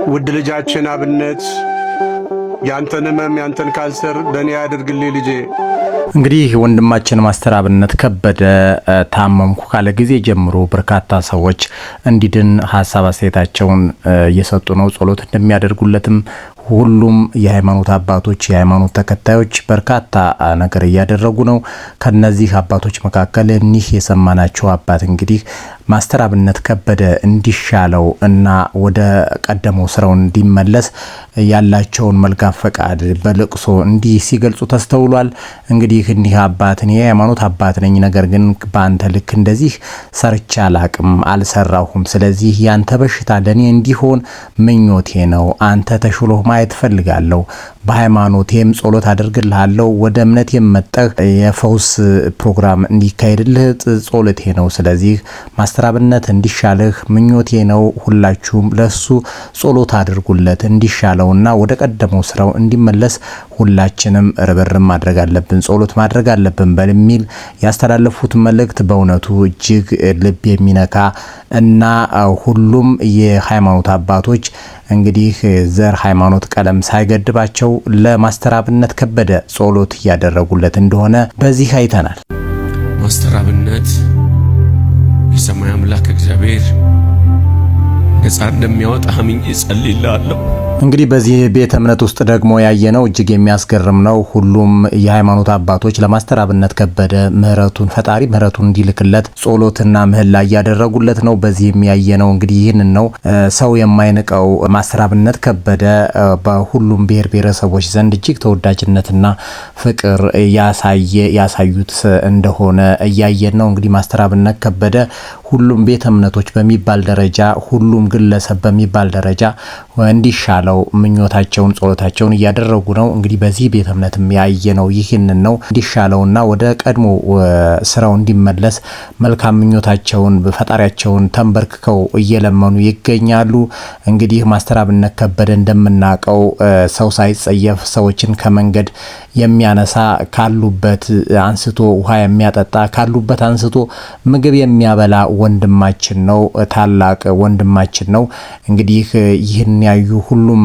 ውድ ልጃችን አብነት ያንተን ህመም ያንተን ካንሰር በእኔ ያድርግልኝ ልጄ። እንግዲህ ወንድማችን ማስተር አብነት ከበደ ታመምኩ ካለ ጊዜ ጀምሮ በርካታ ሰዎች እንዲድን ሐሳብ አስተያየታቸውን እየሰጡ ነው። ጸሎት እንደሚያደርጉለትም ሁሉም የሃይማኖት አባቶች የሃይማኖት ተከታዮች በርካታ ነገር እያደረጉ ነው። ከነዚህ አባቶች መካከል እኒህ የሰማናቸው አባት እንግዲህ ማስተር አብነት ከበደ እንዲሻለው እና ወደ ቀደመው ስራው እንዲመለስ ያላቸውን መልካም ፈቃድ በልቅሶ እንዲህ ሲገልጹ ተስተውሏል። እንግዲህ እኒህ አባት እኔ የሃይማኖት አባት ነኝ፣ ነገር ግን በአንተ ልክ እንደዚህ ሰርቻ አላቅም አልሰራሁም። ስለዚህ ያንተ በሽታ ለኔ እንዲሆን ምኞቴ ነው። አንተ ተሽሎ ማየት ፈልጋለሁ። በሃይማኖቴም ጸሎት አደርግልሃለሁ። ወደ እምነት የመጣህ የፈውስ ፕሮግራም እንዲካሄድልህ ጸሎቴ ነው። ስለዚህ ማስተር አብነት እንዲሻልህ ምኞቴ ነው። ሁላችሁም ለሱ ጸሎት አድርጉለት እንዲሻለውና ወደ ቀደመው ስራው እንዲመለስ ሁላችንም ርብርብ ማድረግ አለብን፣ ጸሎት ማድረግ አለብን በሚል ያስተላለፉት መልእክት በእውነቱ እጅግ ልብ የሚነካ እና ሁሉም የሃይማኖት አባቶች እንግዲህ ዘር፣ ሃይማኖት፣ ቀለም ሳይገድባቸው ለማስተር አብነት ከበደ ጸሎት ያደረጉለት እንደሆነ በዚህ አይተናል። ማስተር አብነት የሰማይ አምላክ እግዚአብሔር ነፃ እንደሚያወጣ አምኜ ጸልይልሃለሁ። እንግዲህ በዚህ ቤተ እምነት ውስጥ ደግሞ ያየነው እጅግ የሚያስገርም ነው። ሁሉም የሃይማኖት አባቶች ለማስተር አብነት ከበደ ፈጣሪ ምህረቱን እንዲልክለት ጸሎትና ምህላ ያደረጉለት ነው። በዚህም ያየነው እንግዲህ ይህንን ነው። ሰው የማይንቀው ማስተር አብነት ከበደ በሁሉም ብሔር ብሔረሰቦች ዘንድ እጅግ ተወዳጅነትና ፍቅር ያሳዩት እንደሆነ እያየን ነው። እንግዲህ ማስተር አብነት ከበደ ሁሉም ቤተ እምነቶች በሚባል ደረጃ ሁሉም ግለሰብ በሚባል ደረጃ እንዲሻለው ምኞታቸውን ጸሎታቸውን እያደረጉ ነው። እንግዲህ በዚህ ቤተ እምነትም ያየነው ይህንን ነው። እንዲሻለውና ወደ ቀድሞ ስራው እንዲመለስ መልካም ምኞታቸውን በፈጣሪያቸውን ተንበርክከው እየለመኑ ይገኛሉ። እንግዲህ ማስተር አብነት ከበደ እንደምናቀው ሰው ሳይጸየፍ ሰዎችን ከመንገድ የሚያነሳ ካሉበት አንስቶ ውሃ የሚያጠጣ ካሉበት አንስቶ ምግብ የሚያበላ ወንድማችን ነው። ታላቅ ወንድማችን ነው። እንግዲህ ይህን ያዩ ሁሉም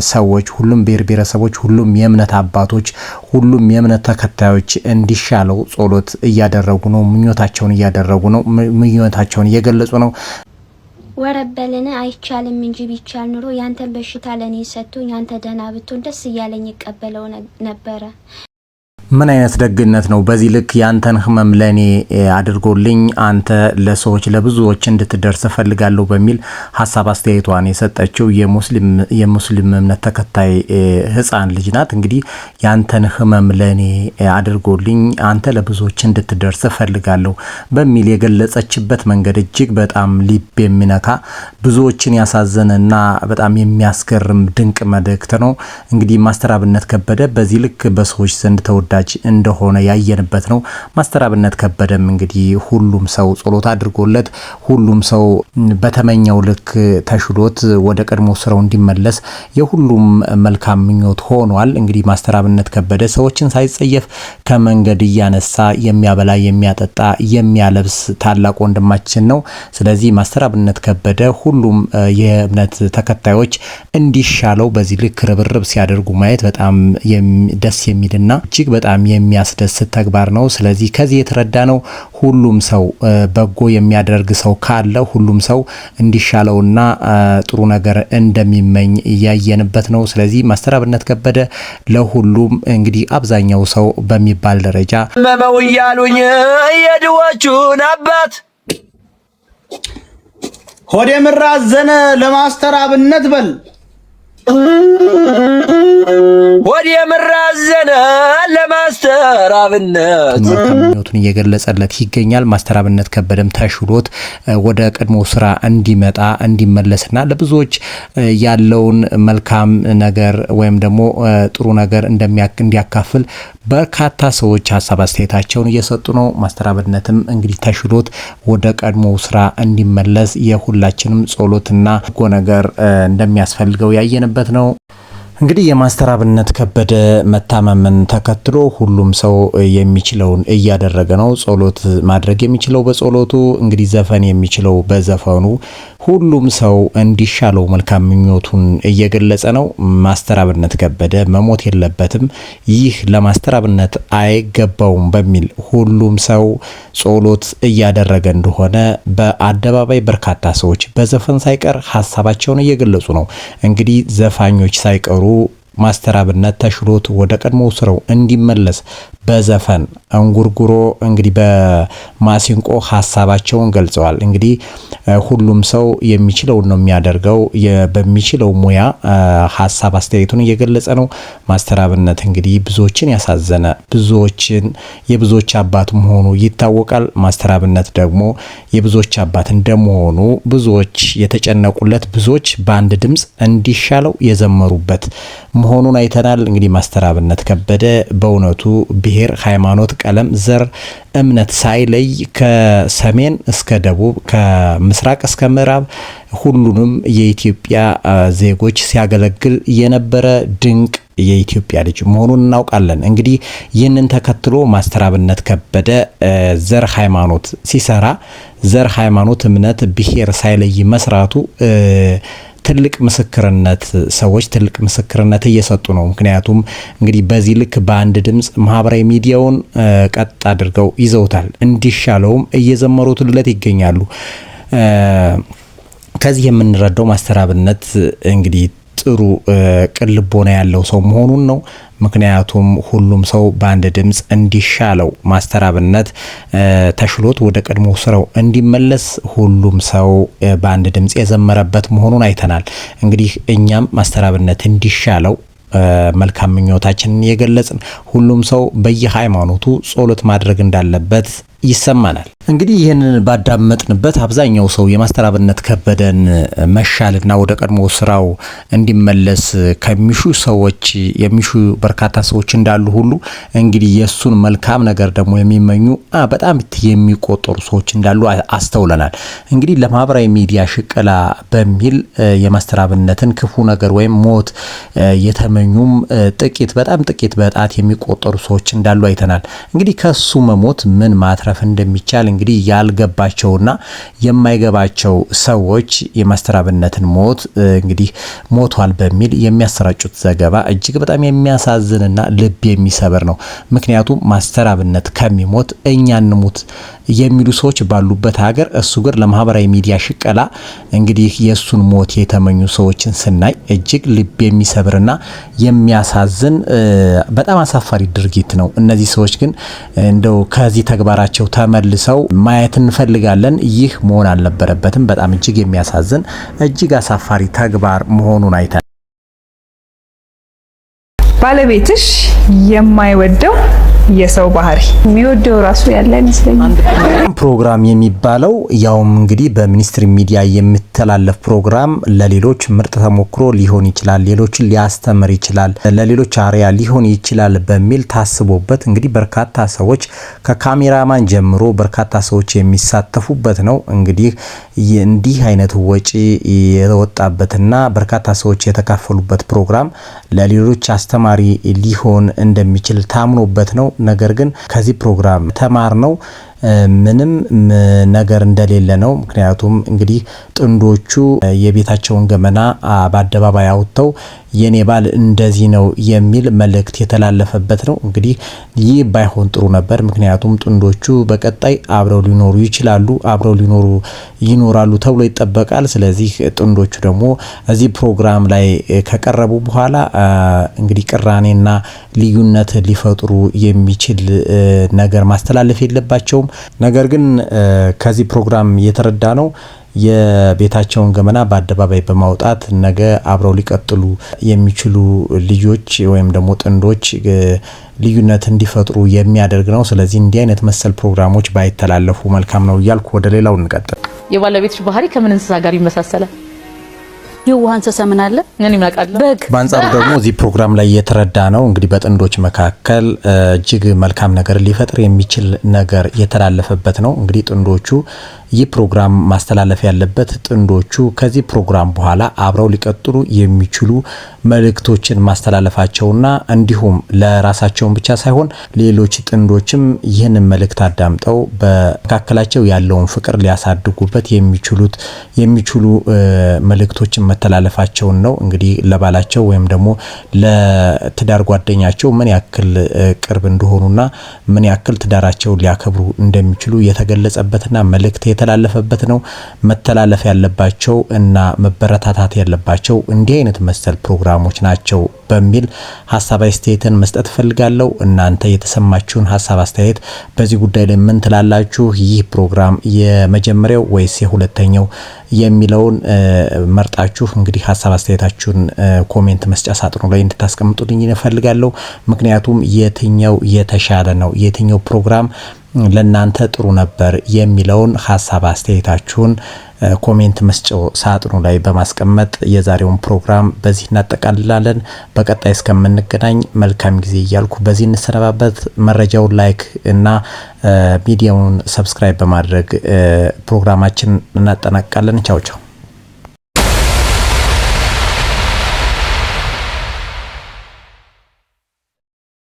ሰዎች ሁሉም ብሔር ብሔረሰቦች ሁሉም የእምነት አባቶች ሁሉም የእምነት ተከታዮች እንዲሻለው ጸሎት እያደረጉ ነው። ምኞታቸውን እያደረጉ ነው። ምኞታቸውን እየገለጹ ነው። ወረበልን አይቻልም እንጂ ቢቻል ኑሮ ያንተን በሽታ ለኔ ሰጥቶኝ ያንተ ደህና ብትሆን ደስ እያለኝ ይቀበለው ነበረ። ምን አይነት ደግነት ነው! በዚህ ልክ ያንተን ህመም ለኔ አድርጎልኝ አንተ ለሰዎች ለብዙዎች እንድትደርስ ፈልጋለሁ በሚል ሐሳብ አስተያየቷን የሰጠችው የሙስሊም እምነት ተከታይ ህፃን ልጅ ናት። እንግዲህ ያንተን ህመም ለኔ አድርጎልኝ አንተ ለብዙዎች እንድትደርስ ፈልጋለሁ በሚል የገለጸችበት መንገድ እጅግ በጣም ልብ የሚነካ ብዙዎችን ያሳዘነና በጣም የሚያስገርም ድንቅ መልእክት ነው። እንግዲህ ማስተር አብነት ከበደ በዚህ ልክ በሰዎች ዘንድ ተወዳጅ እንደሆነ ያየንበት ነው። ማስተር አብነት ከበደም እንግዲህ ሁሉም ሰው ጸሎት አድርጎለት ሁሉም ሰው በተመኘው ልክ ተሽሎት ወደ ቀድሞ ስራው እንዲመለስ የሁሉም መልካም ምኞት ሆኗል። እንግዲህ ማስተር አብነት ከበደ ሰዎችን ሳይጸየፍ ከመንገድ እያነሳ የሚያበላ የሚያጠጣ የሚያለብስ ታላቅ ወንድማችን ነው። ስለዚህ ማስተር አብነት ከበደ ሁሉም የእምነት ተከታዮች እንዲሻለው በዚህ ልክ ርብርብ ሲያደርጉ ማየት በጣም ደስ የሚልና እጅግ በጣም የሚያስደስት ተግባር ነው። ስለዚህ ከዚህ የተረዳ ነው ሁሉም ሰው በጎ የሚያደርግ ሰው ካለ ሁሉም ሰው እንዲሻለውና ጥሩ ነገር እንደሚመኝ ያየንበት ነው። ስለዚህ ማስተር አብነት ከበደ ለሁሉም እንግዲህ አብዛኛው ሰው በሚባል ደረጃ መመው ያሉኝ የድዎቹን አባት ሆዴ ምራዘነ ለማስተር አብነት በል ወዲ ምራዘነ ለማስተር አብነት ምኞቱን እየገለጸለት ይገኛል። ማስተር አብነት ከበደም ተሽሎት ወደ ቀድሞ ስራ እንዲመጣ እንዲመለስና ለብዙዎች ያለውን መልካም ነገር ወይም ደግሞ ጥሩ ነገር እንዲያካፍል በርካታ ሰዎች ሐሳብ አስተያየታቸውን እየሰጡ ነው። ማስተር አብነትም እንግዲህ ተሽሎት ወደ ቀድሞ ስራ እንዲመለስ የሁላችንም ጸሎትና ጎ ነገር እንደሚያስፈልገው ያየንበት ነው። እንግዲህ የማስተር አብነት ከበደ መታመምን ተከትሎ ሁሉም ሰው የሚችለውን እያደረገ ነው። ጸሎት ማድረግ የሚችለው በጸሎቱ፣ እንግዲህ ዘፈን የሚችለው በዘፈኑ፣ ሁሉም ሰው እንዲሻለው መልካም ምኞቱን እየገለጸ ነው። ማስተር አብነት ከበደ መሞት የለበትም፣ ይህ ለማስተር አብነት አይገባውም በሚል ሁሉም ሰው ጸሎት እያደረገ እንደሆነ በአደባባይ በርካታ ሰዎች በዘፈን ሳይቀር ሀሳባቸውን እየገለጹ ነው። እንግዲህ ዘፋኞች ሳይቀሩ ማስተር አብነት ተሽሎት ወደ ቀድሞ ስራው እንዲመለስ በዘፈን እንጉርጉሮ እንግዲህ በማሲንቆ ሀሳባቸውን ገልጸዋል። እንግዲህ ሁሉም ሰው የሚችለውን ነው የሚያደርገው። በሚችለው ሙያ ሀሳብ አስተያየቱን እየገለጸ ነው። ማስተር አብነት እንግዲህ ብዙዎችን ያሳዘነ የብዙዎች አባት መሆኑ ይታወቃል። ማስተር አብነት ደግሞ የብዙዎች አባት እንደመሆኑ ብዙዎች የተጨነቁለት፣ ብዙዎች በአንድ ድምጽ እንዲሻለው የዘመሩበት መሆኑን አይተናል። እንግዲህ ማስተር አብነት ከበደ በእውነቱ ብሔር፣ ሃይማኖት፣ ቀለም፣ ዘር፣ እምነት ሳይለይ ከሰሜን እስከ ደቡብ ከምስራቅ እስከ ምዕራብ ሁሉንም የኢትዮጵያ ዜጎች ሲያገለግል የነበረ ድንቅ የኢትዮጵያ ልጅ መሆኑን እናውቃለን። እንግዲህ ይህንን ተከትሎ ማስተር አብነት ከበደ ዘር ሃይማኖት ሲሰራ ዘር ሃይማኖት እምነት ብሔር ሳይለይ መስራቱ ትልቅ ምስክርነት ሰዎች ትልቅ ምስክርነት እየሰጡ ነው። ምክንያቱም እንግዲህ በዚህ ልክ በአንድ ድምጽ ማህበራዊ ሚዲያውን ቀጥ አድርገው ይዘውታል። እንዲሻለውም እየዘመሩትለት ይገኛሉ። ከዚህ የምንረዳው ማስተር አብነት እንግዲህ ጥሩ ቅልቦና ያለው ሰው መሆኑን ነው። ምክንያቱም ሁሉም ሰው በአንድ ድምጽ እንዲሻለው ማስተር አብነት ተሽሎት ወደ ቀድሞ ስራው እንዲመለስ ሁሉም ሰው በአንድ ድምጽ የዘመረበት መሆኑን አይተናል። እንግዲህ እኛም ማስተር አብነት እንዲሻለው መልካም ምኞታችንን የገለጽን፣ ሁሉም ሰው በየሃይማኖቱ ጸሎት ማድረግ እንዳለበት ይሰማናል። እንግዲህ ይህንን ባዳመጥንበት አብዛኛው ሰው የማስተር አብነት ከበደን መሻልና ወደ ቀድሞ ስራው እንዲመለስ የሚሹ በርካታ ሰዎች እንዳሉ ሁሉ እንግዲህ የሱን መልካም ነገር ደግሞ የሚመኙ በጣም የሚቆጠሩ ሰዎች እንዳሉ አስተውለናል። እንግዲህ ለማህበራዊ ሚዲያ ሽቀላ በሚል የማስተር አብነትን ክፉ ነገር ወይም ሞት የተመኙም በጣም ጥቂት በጣት የሚቆጠሩ ሰዎች እንዳሉ አይተናል። እንግዲህ ከሱ መሞት ምን ማትረፍ እንደሚቻል እንግዲህ ያልገባቸውና የማይገባቸው ሰዎች የማስተር አብነትን ሞት እንግዲህ ሞቷል በሚል የሚያሰራጩት ዘገባ እጅግ በጣም የሚያሳዝንና ልብ የሚሰብር ነው። ምክንያቱም ማስተር አብነት ከሚሞት እኛ እንሙት የሚሉ ሰዎች ባሉበት ሀገር እሱ ግን ለማህበራዊ ሚዲያ ሽቀላ እንግዲህ የሱን ሞት የተመኙ ሰዎችን ስናይ እጅግ ልብ የሚሰብርና የሚያሳዝን በጣም አሳፋሪ ድርጊት ነው። እነዚህ ሰዎች ግን እንደው ከዚህ ተግባራቸው ተመልሰው ማየት እንፈልጋለን። ይህ መሆን አልነበረበትም። በጣም እጅግ የሚያሳዝን እጅግ አሳፋሪ ተግባር መሆኑን አይተናል። ባለቤትሽ የማይወደው የሰው ባህሪ የሚወደው ራሱ ያለ አይመስለኝም። ፕሮግራም የሚባለው ያውም እንግዲህ በሚኒስትሪ ሚዲያ የሚተላለፍ ፕሮግራም ለሌሎች ምርጥ ተሞክሮ ሊሆን ይችላል፣ ሌሎችን ሊያስተምር ይችላል፣ ለሌሎች አርያ ሊሆን ይችላል በሚል ታስቦበት እንግዲህ በርካታ ሰዎች ከካሜራማን ጀምሮ በርካታ ሰዎች የሚሳተፉበት ነው። እንግዲህ እንዲህ አይነት ወጪ የወጣበትና በርካታ ሰዎች የተካፈሉበት ፕሮግራም ለሌሎች አስተማሪ ሊሆን እንደሚችል ታምኖበት ነው። ነገር ግን ከዚህ ፕሮግራም ተማርነው ምንም ነገር እንደሌለ ነው። ምክንያቱም እንግዲህ ጥንዶቹ የቤታቸውን ገመና በአደባባይ አውጥተው የኔ ባል እንደዚህ ነው የሚል መልእክት የተላለፈበት ነው። እንግዲህ ይህ ባይሆን ጥሩ ነበር። ምክንያቱም ጥንዶቹ በቀጣይ አብረው ሊኖሩ ይችላሉ፣ አብረው ይኖራሉ ተብሎ ይጠበቃል። ስለዚህ ጥንዶቹ ደግሞ እዚህ ፕሮግራም ላይ ከቀረቡ በኋላ እንግዲህ ቅራኔና ልዩነት ሊፈጥሩ የሚችል ነገር ማስተላለፍ የለባቸውም። ነገር ግን ከዚህ ፕሮግራም የተረዳ ነው የቤታቸውን ገመና በአደባባይ በማውጣት ነገ አብረው ሊቀጥሉ የሚችሉ ልጆች ወይም ደግሞ ጥንዶች ልዩነት እንዲፈጥሩ የሚያደርግ ነው። ስለዚህ እንዲህ አይነት መሰል ፕሮግራሞች ባይተላለፉ መልካም ነው እያልኩ ወደ ሌላው እንቀጥል። የባለቤትሽ ባህሪ ከምን እንስሳ ጋር ይመሳሰላል? የዋህ እንስሳ ምን አለ? ምን ይመቃል? በግ። በአንጻሩ ደግሞ እዚህ ፕሮግራም ላይ የተረዳ ነው እንግዲህ በጥንዶች መካከል እጅግ መልካም ነገር ሊፈጥር የሚችል ነገር የተላለፈበት ነው። እንግዲህ ጥንዶቹ ይህ ፕሮግራም ማስተላለፍ ያለበት ጥንዶቹ ከዚህ ፕሮግራም በኋላ አብረው ሊቀጥሉ የሚችሉ መልእክቶችን ማስተላለፋቸውና እንዲሁም ለራሳቸውን ብቻ ሳይሆን ሌሎች ጥንዶችም ይህንን መልእክት አዳምጠው በመካከላቸው ያለውን ፍቅር ሊያሳድጉበት የሚችሉ መልእክቶችን መተላለፋቸውን ነው። እንግዲህ ለባላቸው ወይም ደግሞ ለትዳር ጓደኛቸው ምን ያክል ቅርብ እንደሆኑና ምን ያክል ትዳራቸው ሊያከብሩ እንደሚችሉ የተገለጸበትና መልእክት የተላለፈበት ነው። መተላለፍ ያለባቸው እና መበረታታት ያለባቸው እንዲህ አይነት መሰል ፕሮግራሞች ናቸው በሚል ሐሳብ አስተያየትን መስጠት ፈልጋለሁ። እናንተ የተሰማችሁን ሐሳብ አስተያየት በዚህ ጉዳይ ላይ ምን ትላላችሁ? ይህ ፕሮግራም የመጀመሪያው ወይስ የሁለተኛው የሚለውን መርጣችሁ እንግዲህ ሐሳብ አስተያየታችሁን ኮሜንት መስጫ ሳጥኑ ላይ እንድታስቀምጡልኝ እፈልጋለሁ። ምክንያቱም የትኛው የተሻለ ነው፣ የትኛው ፕሮግራም ለናንተ ጥሩ ነበር የሚለውን ሐሳብ አስተያየታችሁን ኮሜንት መስጫው ሳጥኑ ላይ በማስቀመጥ የዛሬውን ፕሮግራም በዚህ እናጠቃልላለን። በቀጣይ እስከምንገናኝ መልካም ጊዜ እያልኩ በዚህ እንሰነባበት። መረጃውን ላይክ እና ሚዲያውን ሰብስክራይብ በማድረግ ፕሮግራማችን እናጠናቅቃለን። ቻው ቻው።